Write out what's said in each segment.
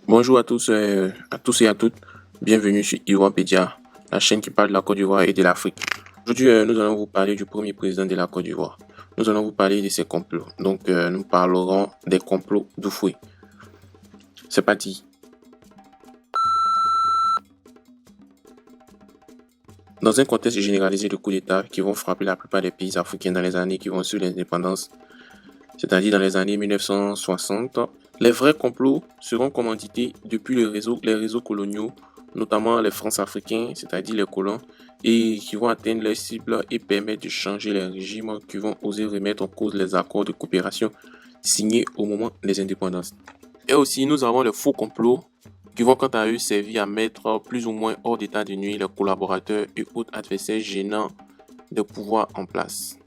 Bonjour à tous et à toutes. Bienvenue sur Ivoirpedia, la chaîne qui parle de la Côte d'Ivoire et de l'Afrique. Aujourd'hui, nous allons vous parler du premier président de la Côte d'Ivoire. Nous allons vous parler de ses complots. Donc, nous parlerons des complots d'Houphouët. C'est parti. Dans un contexte généralisé de coups d'État qui vont frapper la plupart des pays africains dans les années qui vont suivre l'indépendance, c'est-à-dire dans les années 1960, les vrais complots seront commandités depuis les réseaux coloniaux, notamment les France-Africains, c'est-à-dire les colons, et qui vont atteindre leurs cibles et permettre de changer les régimes qui vont oser remettre en cause les accords de coopération signés au moment des indépendances. Et aussi, nous avons les faux complots qui vont quant à eux servir à mettre plus ou moins hors d'état de nuire les collaborateurs et autres adversaires gênants de pouvoir en place.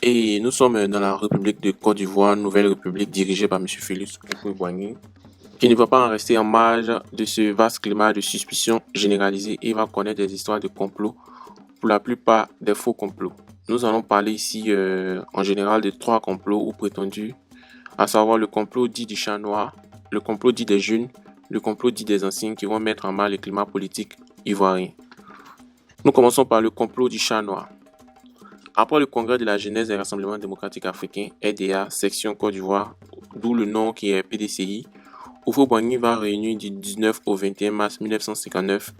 Et nous sommes dans la République de Côte d'Ivoire, nouvelle république dirigée par M. Félix Houphouët-Boigny, qui ne va pas en rester en marge de ce vaste climat de suspicion généralisée et va connaître des histoires de complots, pour la plupart des faux complots. Nous allons parler ici en général de 3 complots ou prétendus, à savoir le complot dit du chat noir, le complot dit des jeunes, le complot dit des anciens qui vont mettre en mal le climat politique ivoirien. Nous commençons par le complot du chat noir. Après le congrès de la jeunesse des rassemblements démocratiques africains, RDA, section Côte d'Ivoire, d'où le nom qui est PDCI, Houphouët-Boigny va réunir du 19 au 21 mars 1959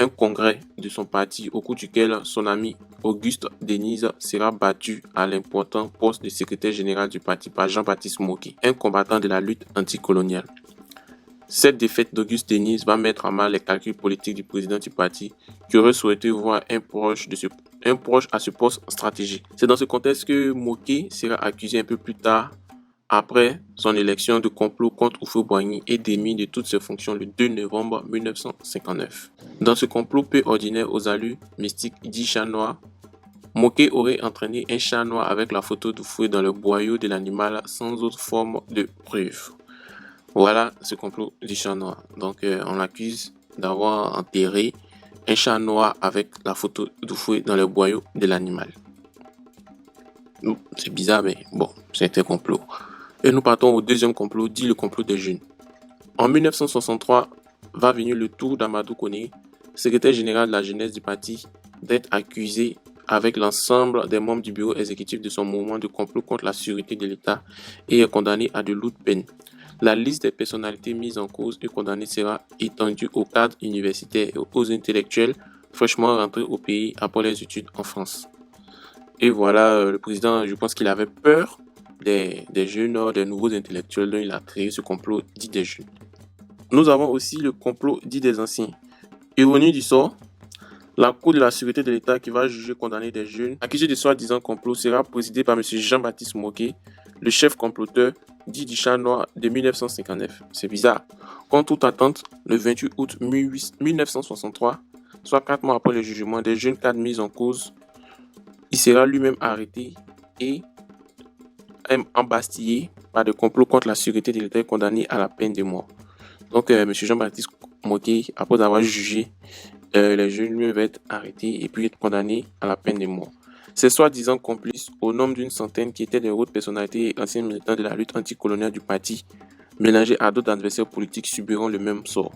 un congrès de son parti au cours duquel son ami Auguste Denise sera battu à l'important poste de secrétaire général du parti par Jean-Baptiste Moké, un combattant de la lutte anticoloniale. Cette défaite d'Auguste Denise va mettre à mal les calculs politiques du président du parti qui aurait souhaité voir un proche à ce poste stratégique. C'est dans ce contexte que Moké sera accusé un peu plus tard, après son élection, de complot contre Houphouët-Boigny et démis de toutes ses fonctions le 2 novembre 1959. Dans ce complot peu ordinaire aux allures mystiques dit chat noir, Moké aurait entraîné un chat noir avec la photo d'Houphouët dans le boyau de l'animal sans autre forme de preuve. Voilà ce complot du chat noir. Donc on l'accuse d'avoir enterré un chat noir avec la photo d'Houphouët dans le boyau de l'animal. C'est bizarre, mais bon, c'est un complot. Et nous partons au deuxième complot, dit le complot des jeunes. En 1963, va venir le tour d'Amadou Koné, secrétaire général de la jeunesse du parti, d'être accusé avec l'ensemble des membres du bureau exécutif de son mouvement de complot contre la sûreté de l'État et est condamné à de lourdes peines. La liste des personnalités mises en cause et condamnées sera étendue aux cadres universitaires et aux intellectuels fraîchement rentrés au pays après les études en France. Et voilà, le président, je pense qu'il avait peur des jeunes, des nouveaux intellectuels, dont il a créé ce complot dit des jeunes. Nous avons aussi le complot dit des anciens. Ironie du sort, la Cour de la sûreté de l'État qui va juger condamner des jeunes accusés de soi-disant complot sera présidée par M. Jean-Baptiste Moké, le chef comploteur dit du chat noir de 1959. C'est bizarre. Contre toute attente, le 28 août 1963, soit 4 mois après le jugement des jeunes cadres mis en cause, il sera lui-même arrêté et embastillé par des complots contre la sûreté de l'État et condamné à la peine de mort. Donc, M. Jean-Baptiste Moké, après avoir jugé les jeunes, lui va être arrêté et puis être condamné à la peine de mort. Ces soi-disant complices, au nombre d'une centaine qui étaient des hautes personnalités et anciens militants de la lutte anticoloniale du parti, mélangés à d'autres adversaires politiques, subiront le même sort.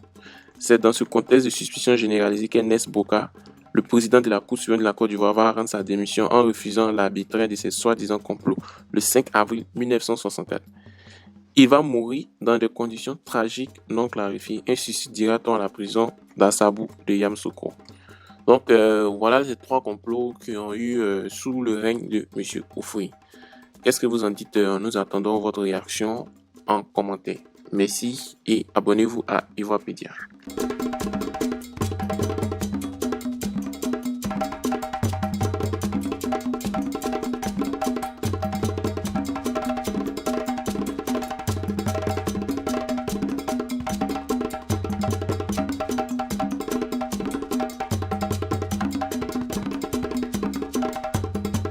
C'est dans ce contexte de suspicion généralisée qu'Ernest Boka, le président de la Cour suprême de la Côte d'Ivoire, va rendre sa démission en refusant l'arbitraire de ces soi-disant complots le 5 avril 1964. Il va mourir dans des conditions tragiques non clarifiées, un suicide dira-t-on à la prison d'Assabou de Yamoussoukro. Donc voilà les 3 complots qui ont eu sous le règne de M. Houphouët. Qu'est-ce que vous en dites? Nous attendons votre réaction en commentaire. Merci et abonnez-vous à Ivoirpedia.